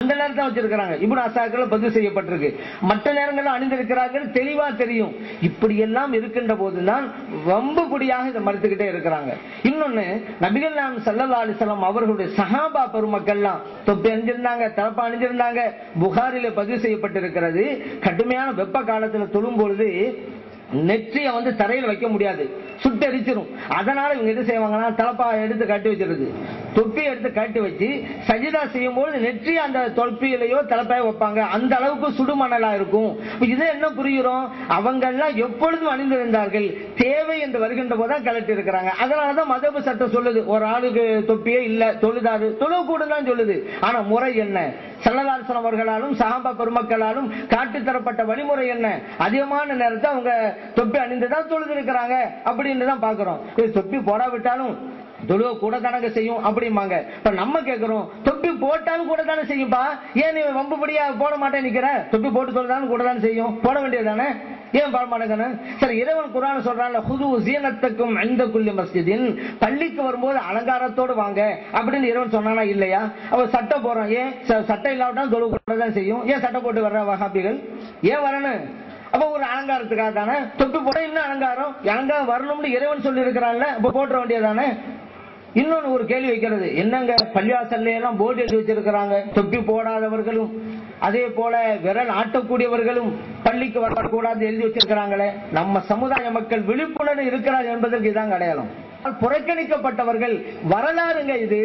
அந்த நேரத்தில் வச்சிருக்கிறாங்க. இப்னு அசாக்கில் பதிவு செய்யப்பட்டிருக்கு. மற்ற நேரங்களில் அணிந்திருக்கிறார்கள், தெளிவா தெரியும். இப்படி எல்லாம் இருக்கின்ற போதுதான் வம்புபடியாக இதை மறுத்துக்கிட்டே இருக்கிறாங்க. இன்னொன்னு, நபிகள் நாயகம் ஸல்லல்லாஹு அலைஹி வஸல்லம் அவர்களுடைய சஹாபா பெருமக்கள்லாம் தொப்பி அணிஞ்சிருந்தாங்க, தலப்பா அணிஞ்சிருந்தாங்க. புகாரிலே பதிவு செய்யப்பட்டிருக்கிறது. கடுமையான வெப்ப காலத்தில் தொழும் பொழுது நெற்றியை தரையில் வைக்க முடியாது, சுட்டரிச்சிரும். அதனால இவங்க எது செய்வாங்கன்னா, தலப்பா எடுத்து கட்டி வச்சிருக்கு, தொப்பியை எடுத்து கட்டி வச்சு சஜிதா செய்யும் போது நெற்றி அந்த தொப்பியிலையோ தலப்பாயோ வைப்பாங்க. அந்த அளவுக்கு சுடுமணலா இருக்கும். இது என்ன புரிகிறோம்? அவங்க எல்லாம் எப்பொழுதும் அணிந்திருந்தார்கள், தேவை என்று வருகின்ற போதுதான் கலட்டி இருக்கிறாங்க. அதனாலதான் மதபு சட்டம் சொல்லுது, ஒரு ஆளுக்கு தொப்பியே இல்ல, தொழுதாரு தொழு கூட தான் சொல்லுது. ஆனா முறை என்ன? ஸல்லல்லாஹு அலைஹி வஸல்லம் அவர்களாலும் சஹாபா பெருமக்களாலும் காட்டி தரப்பட்ட வழிமுறை என்ன? அதிகமான நேரத்தை அவங்க தொப்பி அணிந்துதான் தொழுது இருக்கிறாங்க அப்படின்னு தான் பாக்குறோம். தொப்பி போடாவிட்டாலும் தொழுவ கூட தானங்க செய்யும் அப்படிம்பாங்க. இப்ப நம்ம கேட்கிறோம், தொப்பி போட்டாலும் கூட தானே செய்யும்பா, ஏன் நீ வம்புபடியா போட மாட்டேன் நிக்கிற? தொப்பி போட்டு தொழுதாலும் கூட தானே செய்யும், போட வேண்டியதானே, ஏன் போட மாட்டேங்க? சரி, இறைவன் குர்ஆன் சொல்றான்ல, ஹுது ஸீனத்தக்கும் இன்த குல்லி மஸ்ஜிதின், பள்ளிக்கு வரும்போது அலங்காரத்தோடு வாங்க அப்படின்னு இறைவன் சொன்னானா இல்லையா? அவ சட்டை போறோம், ஏன் சட்டை இல்லாவிட்டாலும் தொழுவ கூட தான் செய்யும், ஏன் சட்டை போட்டு வர்ற வஹாபிகள் ஏன் வரணும்? அப்ப ஒரு அலங்காரத்துக்காக தானே. தொப்பி போட இன்னும் அலங்காரம் வரணும்னு இறைவன் சொல்லி இருக்கிறான்ல, இப்ப போட்ட வேண்டியதானே. இன்னொன்னு ஒரு கேள்வி வைக்கிறது, என்னங்க பள்ளிவாசல்ல எல்லாம் போர்டு எழுதி வச்சிருக்கிறாங்க, தொப்பி போடாதவர்களும் அதே போல விரல் ஆட்டக்கூடியவர்களும் பள்ளிக்கு வரக்கூடாது எழுதி வச்சிருக்கிறாங்களே. நம்ம சமுதாய மக்கள் விழிப்புணர்வு இருக்கிறார் என்பதற்கு இதான் அடையாளம். புறக்கணிக்கப்பட்டவர்கள் வரலாறுங்க இது.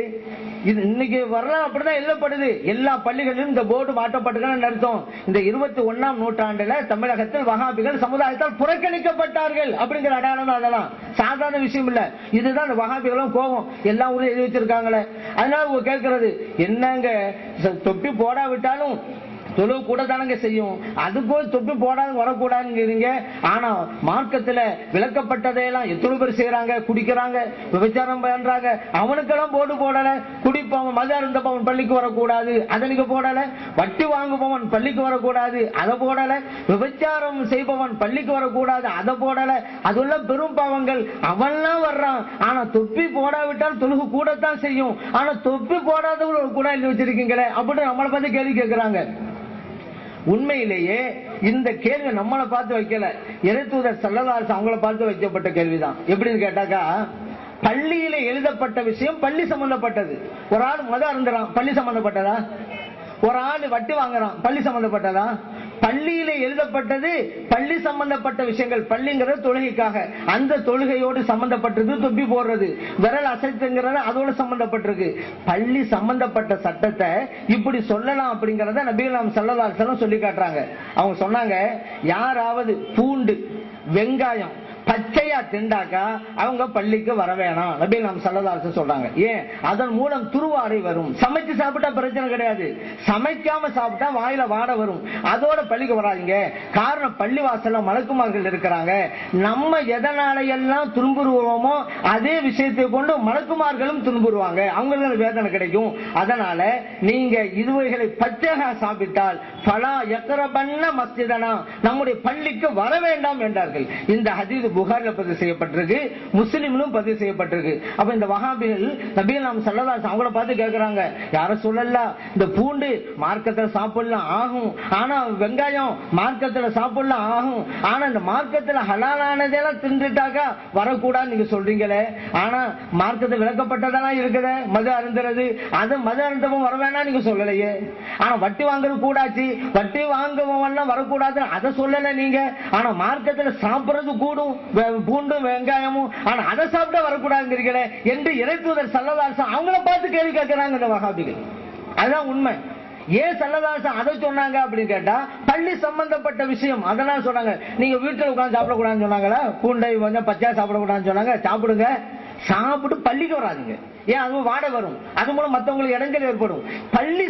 இன்னைக்கு வரலாறு அப்படிதான் எழுதப்படுது. எல்லா பள்ளிகளிலும் இந்த போர்டு மாற்றப்பட்டதுன்னு அர்த்தம். இந்த 21ஆம் நூற்றாண்டுல தமிழகத்தில் வஹாபிகள் சமுதாயத்தால் புறக்கணிக்கப்பட்டார்கள் அப்படிங்கிற அடையாளம். அதெல்லாம் சாதாரண விஷயம் இல்ல. இதுதான் வஹாபிகளும் கோபம், எல்லா ஊரும் எழுதி வச்சிருக்காங்களே. அதனால கேட்கறது, என்னங்க தொப்பி போடாவிட்டாலும் தொழு கூட தானங்க செய்யும், அது போய் தொப்பி போடாது வரக்கூடாதுங்கிறீங்க. ஆனா மார்க்கத்துல விளக்கப்பட்டதையெல்லாம் எத்தனை பேர் செய்யறாங்க, குடிக்கிறாங்க, விபச்சாரம் பண்றாங்க. அவனுக்கெல்லாம் போர்டு போடல. குடிப்பவன் மது அருந்தவன் பள்ளிக்கு வரக்கூடாது, அதை நீங்க போடல. வட்டி வாங்குபவன் பள்ளிக்கு வரக்கூடாது, அதை போடல. விபச்சாரம் செய்பவன் பள்ளிக்கு வரக்கூடாது, அதை போடல. அதுள்ள பெரும் பாவங்கள், அவன்லாம் வர்றான். ஆனா தொப்பி போடாவிட்டால் தொழுகு கூடத்தான் செய்யும், ஆனா தொப்பி போடாதவங்க கூட எழுதி வச்சிருக்கீங்களே அப்படின்னு நம்மளை பார்த்து கேள்வி கேட்கிறாங்க. உண்மையிலேயே இந்த கேள்வி நம்மளை பார்த்து வைக்கல, இறைத்தூதர் ஸல்லல்லாஹு அலைஹி வஸல்லம் அவங்கள பார்த்து வைக்கப்பட்ட கேள்விதான். எப்படின்னு கேட்டாக்கா, பள்ளியில எழுதப்பட்ட விஷயம் பள்ளி சம்பந்தப்பட்டது. ஒரு ஆள் மது அருந்துறான், பள்ளி சம்பந்தப்பட்டதா? ஒரு ஆள் வட்டி வாங்குறான், பள்ளி சம்பந்தப்பட்டதா? பள்ளியில எழுதப்பட்டது பள்ளி சம்பந்தப்பட்ட விஷயங்கள். பள்ளிங்கிறது தொழுகைக்காக, அந்த தொழுகையோடு சம்பந்தப்பட்டது தொப்பி போடுறது, விரல் அசைத்துங்கிறது அதோடு சம்பந்தப்பட்டிருக்கு. பள்ளி சம்பந்தப்பட்ட சட்டத்தை இப்படி சொல்லலாம் அப்படிங்கறத நபிகள் நாயகம் ஸல்லல்லாஹு அலைஹி வஸல்லம் சொல்லி காட்டுறாங்க. அவங்க சொன்னாங்க, யாராவது பூண்டு வெங்காயம் பச்சையா திண்டாக்கா அவங்க பள்ளிக்கு வர வேணாம் நபிகள் நாயகம் ஸல்லல்லாஹு அலைஹி வஸல்லம் சொல்றாங்க. ஏன்? அதன் மூலம் துருவாடை வரும். சமைச்சு சாப்பிட்டா பிரச்சனை கிடையாது, சமைக்காம சாப்பிட்டா வாயில வாடை வரும், அதோட பள்ளிக்கு வராதீங்க. காரணம், பள்ளி வாசல்ல மலக்குமார்கள் இருக்கிறாங்க. நம்ம எதனால எல்லாம் துன்புறுவோமோ அதே விஷயத்தை கொண்டு மலக்குமார்களும் துன்புறுவாங்க, அவங்களுக்கு வேதனை கிடைக்கும். அதனால நீங்க இதுவைகளை பச்சையா சாப்பிட்டால் ஃபலா யக்ரபன்ன மஸ்ஜிதனா, நம்முடைய பள்ளிக்கு வர வேண்டாம் என்றார்கள். இந்த ஹதீஸ் புகாரில பதிவு செய்யப்பட்டிருக்கு, முஸ்லிமிலும் பதிவு செய்யப்பட்டிருக்கு. அப்ப இந்த வஹாபிகள் நபிகள் நாயகம் ஸல்லல்லாஹு அலைஹி வஸல்லம் அவங்கள பார்த்து கேட்கறாங்க, யார சொல்லலாம், இந்த பூண்டு மார்க்கத்துல சாப்பிடலாம் ஆகும், ஆனா வெங்காயம் மார்க்கத்துல சாப்பிடலாம் ஆகும், ஆனா இந்த மார்க்கத்துல ஹலாலானதெல்லாம் தின்றுட்டாக்கா வரக்கூடாது நீங்க சொல்றீங்களே, ஆனா மார்க்கத்தை விளக்கப்பட்டதெல்லாம் இருக்குது மது அருந்துறது, அது மது அருந்தவன் வர வேணாம் நீங்க சொல்லலையே. ஆனா வட்டி வாங்குறது கூடாச்சு, வட்டி வாங்குவவன் வரக்கூடாது அதை சொல்லல நீங்க. ஆனா மார்க்கத்துல சாப்பிடுறது கூடும், பூண்டும் வெங்காயமும், ஆனா அதை சாப்பிட வரக்கூடாதுங்கிறீங்களே என்று இறைத்தூதர் ஸல்லல்லாஹு அலைஹி வஸல்லம் அவங்கள பார்த்து கேள்வி கேட்கிறாங்க இந்த வஹாபிகள். அதுதான் உண்மை. ஏன் ஸல்லல்லாஹு அலைஹி வஸல்லம் அதை சொன்னாங்க அப்படின்னு கேட்டா, பள்ளி சம்பந்தப்பட்ட விஷயம் அதெல்லாம் சொன்னாங்க. நீங்க வீட்டுல உட்கார்ந்து சாப்பிடக்கூடாதுன்னு சொன்னாங்களா? பூண்டை கொஞ்சம் பச்சையா சாப்பிடக்கூடாதுன்னு சொன்னாங்க. சாப்பிடுங்க, சாப்பிட்டு பள்ளிக்கு வராதுங்க. ஏன்? அது வாடை வரும், அது மூலம் மற்றவங்களுக்கு இடைஞ்சல் ஏற்படும். பள்ளி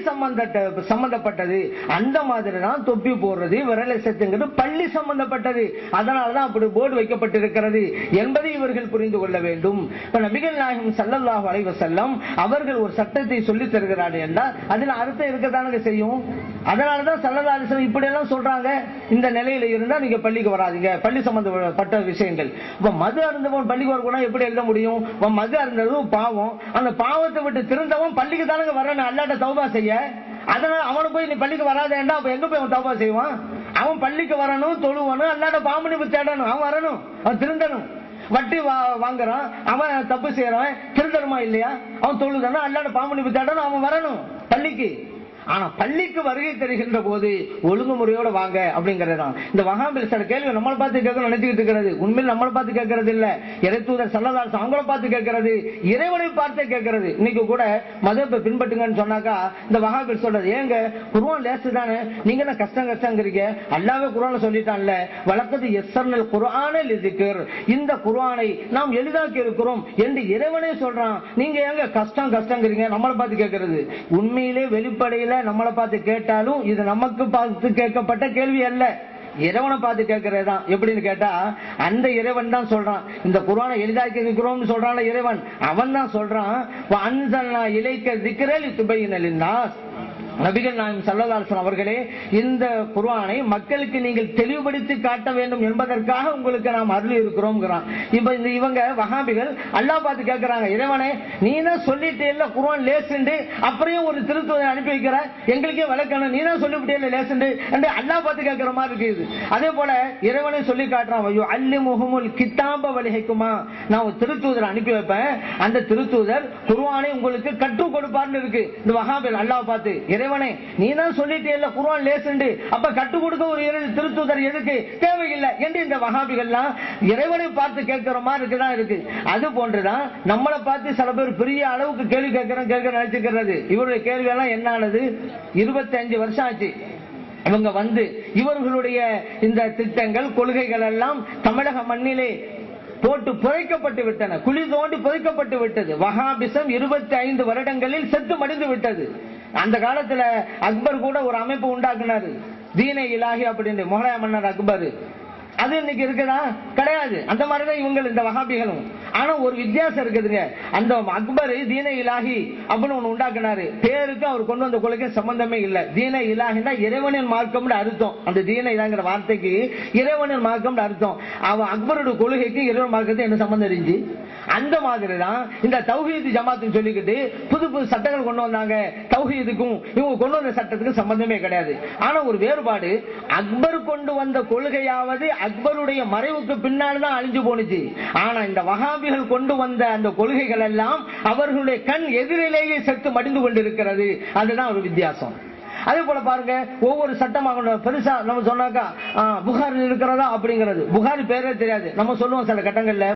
சம்பந்தப்பட்டது. அந்த மாதிரி தான் தொப்பி போடுறது, விரலை செத்துங்கிறது பள்ளி சம்பந்தப்பட்டது. அதனாலதான் அப்படி போர்டு வைக்கப்பட்டிருக்கிறது என்பதை இவர்கள் புரிந்து கொள்ள வேண்டும். இப்ப நபிகள் நாயகம் ஸல்லல்லாஹு அலைஹி வஸல்லம் அவர்கள் ஒரு சட்டத்தை சொல்லி தருகிறார்கள் என்றால் அதுல அர்த்தம் இருக்கத்தானே செய்யும். அதனாலதான் ஸல்லல்லாஹு அலைஹி வஸல்லம் இப்படி எல்லாம் சொல்றாங்க. இந்த நிலையில இருந்தா நீங்க பள்ளிக்கு வராதீங்க, பள்ளி சம்பந்தப்பட்ட விஷயங்கள். இப்ப மது அருந்தவன் பள்ளிக்கு வரக்கூடாது எப்படி எழுத முடியும்? மது அருந்தது பாவம், அந்த பாவத்தை விட்டு திருந்தவன் பள்ளிக்கு தானங்க வரணும், அல்லாஹ்ட்ட தௌபா செய்ய. அதனால அவனை போய் நீ பள்ளிக்கு வராதேண்டா, அப்ப எங்க போய் அவன் தௌபா செய்வான்? அவன் பள்ளிக்கு வரணும், தொழுவணும், அல்லாத பாம்பு தேடணும், அவன் வரணும், அவன் திருந்தணும். வட்டி வாங்குறான், அவன் தப்பு செய்யறான், திருந்தணுமா இல்லையா? அவன் தொழுதானா, அல்லாத பாம்பு தேடணும், அவன் வரணும் பள்ளிக்கு. ஆனா பள்ளிக்கு வருகை தருகின்ற போது ஒழுங்குமுறையோட வாங்க அப்படிங்கறதுதான். இந்த வஹாபில் சில கேள்வி நம்மளை பார்த்து கேட்க நினைச்சுக்கிட்டு இருக்கிறது, உண்மையில் நம்மளை பார்த்து கேட்கறது இல்ல, இறைத்தூதர் ஸல்லல்லாஹு அலைஹி வஸல்லம் அவங்கள பார்த்து கேட்கறது, இறைவனை பார்த்து கேட்கறது. இன்னைக்கு கூட மதத்தை பின்பற்றுங்கன்னு சொன்னாக்கா இந்த வஹாபில் சொல்றது, ஏங்க குர்ஆன் லேசு தானே, நீங்க என்ன கஷ்டங்கிறீங்க? அல்லாஹ்வே குர்ஆன்ல சொல்லிட்டான்ல, வலக்கது யஸ்ஸர்னல் குர்ஆன லிذிக்ர், இந்த குர்ஆனை நாம் எளிதாக்கி இருக்கிறோம் என்று இறைவனே சொல்றான். நீங்க ஏங்க கஷ்டங்கிறீங்க? நம்மளை பார்த்து கேட்கறது. உண்மையிலே வெளிப்படையில நம்மளை பார்த்து கேட்டாலும் இது நமக்கு பார்த்து கேட்கப்பட்ட கேள்வி அல்ல, இறைவனை பார்த்து கேட்கறதுதான். எப்படின்னு கேட்டா அந்த இறைவன் தான் சொல்றான், இந்த குர்ஆனை எளிதாக்கி இருக்கிறோம் சொல்றான் இறைவன், அவன் தான் சொல்றான், வஅன்ஸல்னா இலைக்க ذிக்ர லிதுபையின லின்னாஸ், நபிகள் நாயகம் ஸல்லல்லாஹு அலைஹி வஸல்லம் அவர்களே, இந்த குர்ஆனை மக்களுக்கு நீங்கள் தெளிவுபடுத்தி காட்ட வேண்டும் என்பதற்காக உங்களுக்கு நாம் அருளி இருக்கிறோம்ங்கறான். இப்ப இவங்க வஹாபிகள் அல்லாஹ் பார்த்து கேட்கறாங்க, இறைவனே நீ தான் சொல்லிட்டேல்ல குர்ஆன் லேசுண்டு, அப்புறம் ஒரு திருத்துவதை அனுப்பி வைக்கிற, எங்களுக்கே விளக்கணும், நீ தான் சொல்லிவிட்டேல்ல லேசுண்டு என்று அல்லாஹ் பார்த்து கேட்கிற மாதிரி இருக்குது. அதே போல இறைவனை சொல்லி காட்டுறான், யுஅல்லிமுஹுமுல் கிதாப வல் ஹிக்மா, நான் ஒரு திருத்தூதரை அனுப்பி வைப்பேன், அந்த திருத்தூதர் குர்ஆனை உங்களுக்கு கற்றுக் கொடுப்பார்னு இருக்கு. இந்த வஹாபிகள் அல்லாஹ் பார்த்து, இறைவனே நீ தான் சொல்லிட்டே குர்ஆன் லேசுண்டு, அப்ப கற்றுக் கொடுக்க ஒரு திருத்தூதர் எதுக்கு தேவையில்லை என்று இந்த வஹாபிகள்லாம் இறைவனை பார்த்து கேட்கிற மாதிரி இருக்குதான் இருக்கு. அது போன்றுதான் நம்மளை பார்த்து சில பேர் பெரிய அளவுக்கு கேள்வி கேட்க நினைச்சுக்கிறது. இவருடைய கேள்வி எல்லாம் என்ன ஆனது? 25 வருஷம் ஆச்சு இவங்க வந்து இவர்களுடைய இந்த திட்டங்கள் கொள்கைகள் எல்லாம் தமிழக மண்ணிலே போட்டு புதைக்கப்பட்டு விட்டன, குழி தோண்டி புதைக்கப்பட்டு விட்டது. வஹாபிசம் 25 வருடங்களில் செத்து மடிந்து விட்டது. அந்த காலத்துல அக்பர் கூட ஒரு அமைப்பு உண்டாக்குனாரு, தீனை இலாஹி அப்படின்னு, முகலாய மன்னர் அக்பர். அது இன்னைக்கு இருக்குதா? கிடையாது. அந்த மாதிரிதான் இவங்க இந்த வஹாபிகளும். ஆனா ஒரு வித்தியாசம் இருக்குதுங்க, அந்த அக்பர் தீனை இலாஹி அப்படின்னு ஒண்ணு உண்டாக்குனாரு, பேருக்கு அவர் கொண்டு வந்த கொள்கை சம்பந்தமே இல்ல. தீனை இலாஹினா இறைவனின் மார்க்கம்னு அர்த்தம். அந்த தீனை இலாங்கிற வார்த்தைக்கு இறைவனின் மார்க்கம்னு அர்த்தம். அவன் அக்பருடைய கொள்கைக்கு இறைவன் மார்க்கத்தை என்ன சம்பந்தம் இருந்துச்சு? அந்த மாதிரிதான் இந்த தௌஹீத் ஜமாத்துன்னு சொல்லிக்கிட்டு புது புது சட்டங்கள் கொண்டு வந்தாங்க. தௌஹீதுக்கும் இவங்க கொண்டு வந்த சட்டத்துக்கு சம்பந்தமே கிடையாது. ஆனா ஒரு வேறுபாடு, அக்பர் கொண்டு வந்த கொள்கையாவது அக்பருடைய மறைவுக்கு பின்னால் தான் அழிஞ்சு போனுச்சு. ஆனா இந்த வஹாபிகள் கொண்டு வந்த அந்த கொள்கைகள் எல்லாம் அவர்களுடைய கண் எதிரிலேயே செத்து மடிந்து கொண்டிருக்கிறது. அதுதான் ஒரு வித்தியாசம். அதே போல பாருங்க, ஒவ்வொரு சட்டமாக பெருசா நம்ம சொன்னாக்கா புகாரி இருக்கிறதா அப்படிங்கிறது, புகாரி பேரே தெரியாது. நம்ம சொல்லுவோம் சில கட்டங்கள்ல